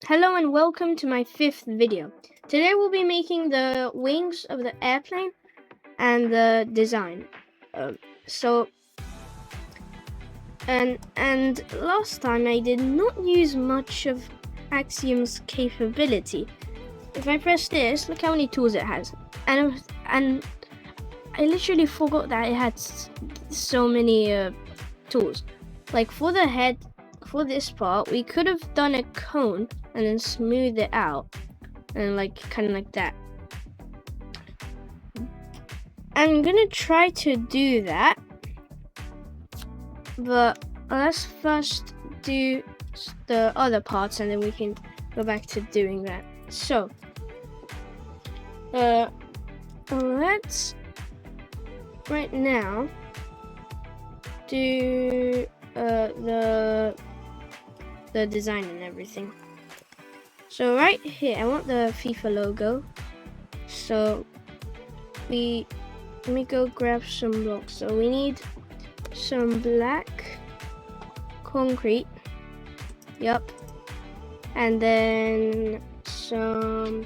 Hello and welcome to my 5th video. Today we'll be making the wings of the airplane and the design. So last time I did not use much of Axiom's capability. If I press this, look how many tools it has, and I literally forgot that it had so many tools. Like for the head, for this part, we could have done a cone and then smooth it out, and kind of like that. I'm gonna try to do that, but let's first do the other parts and then we can go back to doing that. So let's right now do the design and everything. So right here I want the FIFA logo, so let me go grab some blocks. So we need some black concrete, yep, and then some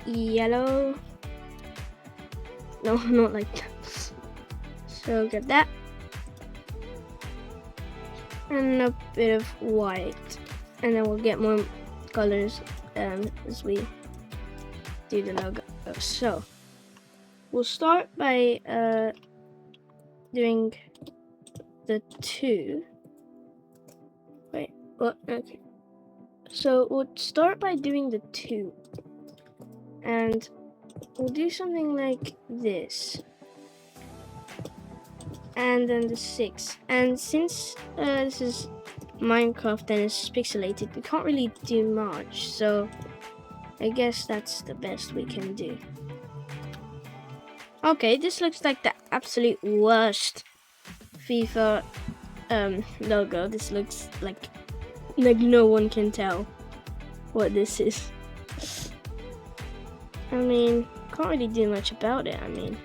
yellow, no, not like that. So get that, and a bit of white, and then we'll get more colors as we do the logo. So we'll start by doing the two. Wait, what? Okay. So we'll start by doing the two, and we'll do something like this, and then the 6. And since this is Minecraft and it's pixelated, we can't really do much, so I guess that's the best we can do. Okay, this looks like the absolute worst FIFA logo. This looks like no one can tell what this is. I mean, can't really do much about it. I mean,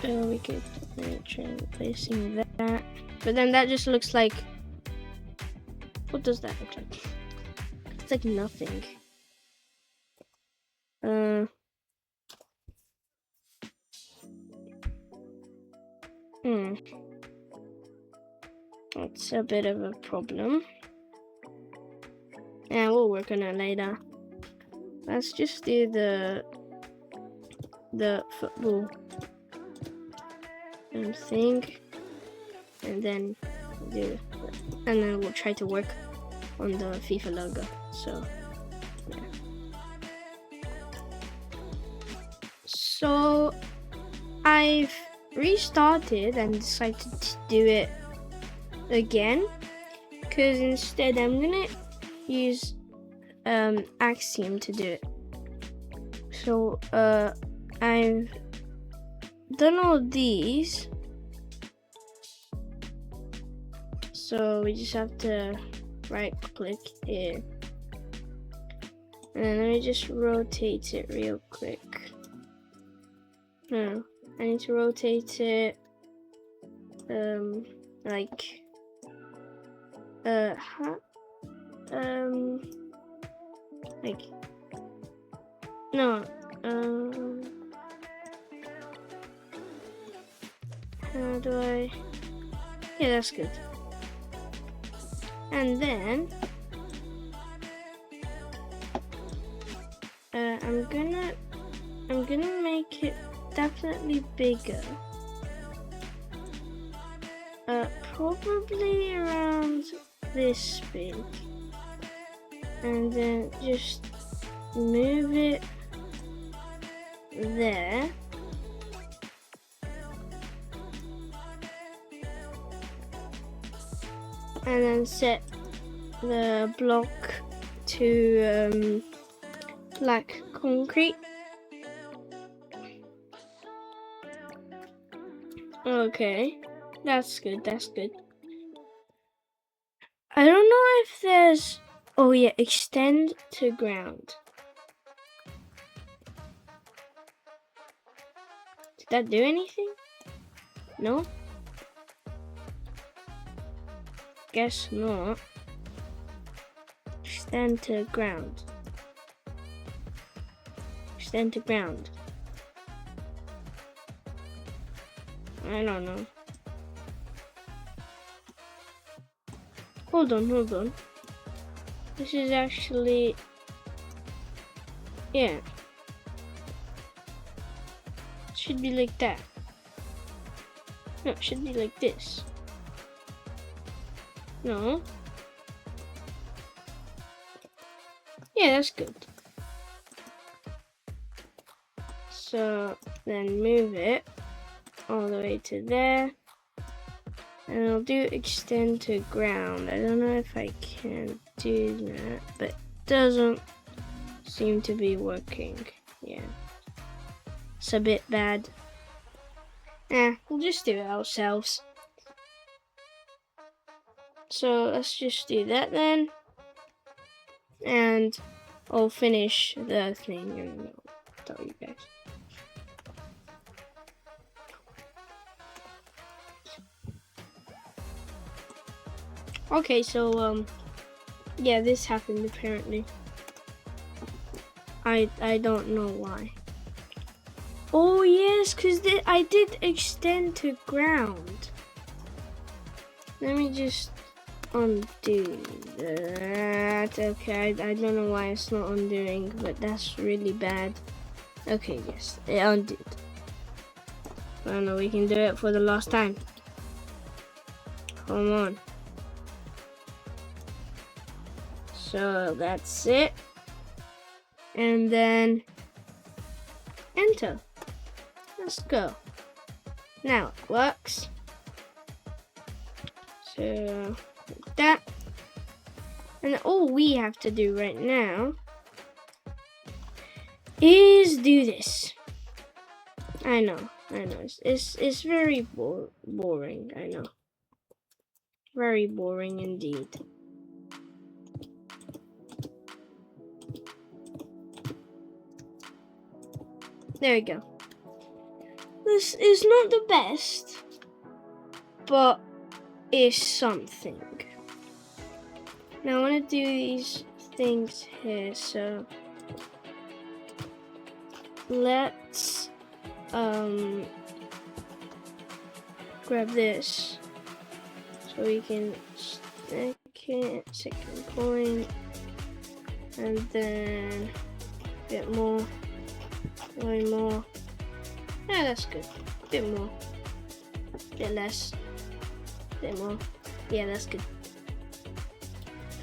we could try replacing that, but then that just looks like, what does that look like? It's like nothing. That's a bit of a problem. Yeah, we'll work on it later. Let's just do the football thing, and then we'll try to work on the FIFA logo. So yeah. So I've restarted and decided to do it again, because instead I'm gonna use Axiom to do it. So I've done all these, so we just have to right click here, and then let me just rotate it real quick. No, I need to rotate it like no, how do I, yeah, that's good. And then I'm gonna make it definitely bigger, probably around this big, and then just move it there, and then set the block to black concrete. Okay, that's good, that's good. I don't know if there's, oh yeah, extend to ground. Did that do anything? No? guess not. Extend to ground. Extend to ground. I don't know. Hold on. This is actually... yeah. It should be like that. No, it should be like this. No. Yeah, that's good. So then move it all the way to there. And I'll do extend to ground. I don't know if I can do that, but it doesn't seem to be working. Yeah. It's a bit bad. We'll just do it ourselves. So let's just do that then. And I'll finish the thing and I'll tell you guys. Okay, so yeah, this happened apparently. I don't know why. Oh yes, because I did extend to ground. Let me just undo that. Okay, I don't know why it's not undoing, but that's really bad. Okay, yes, it undid. I don't know, we can do it for the last time. Come on. So that's it. And then enter. Let's go. Now it works. So like that. And all we have to do right now is do this. I know. It's very boring. I know. Very boring indeed. There we go. This is not the best, but it's something. Now I want to do these things here, so let's grab this so we can stick it, second point, and then a bit more. One more. Yeah, that's good. Bit more. Bit less. Bit more. Yeah, that's good.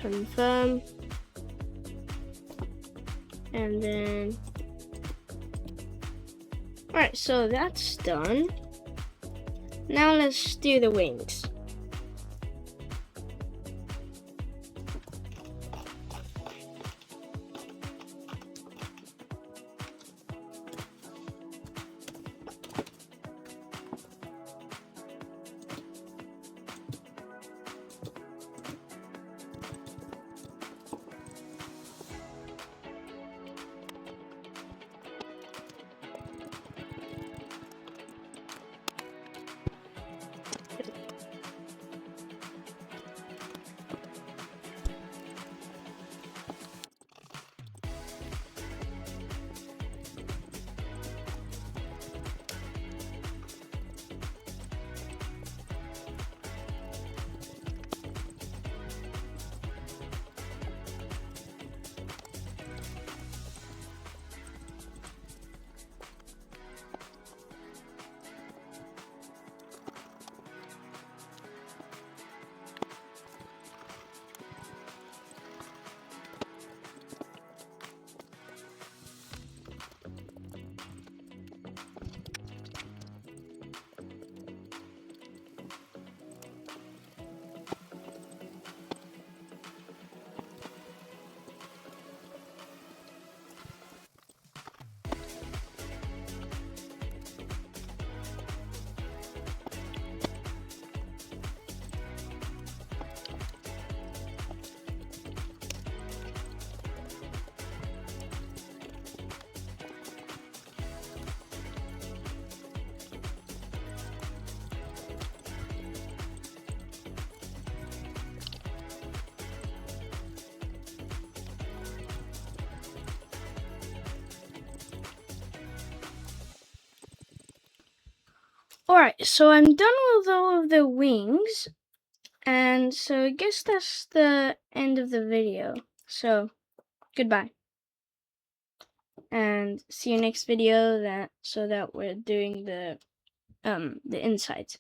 Confirm. And then... Alright, so that's done. Now let's do the wings. Alright, so I'm done with all of the wings. And so I guess that's the end of the video. So goodbye. And see you next video so that we're doing the insides.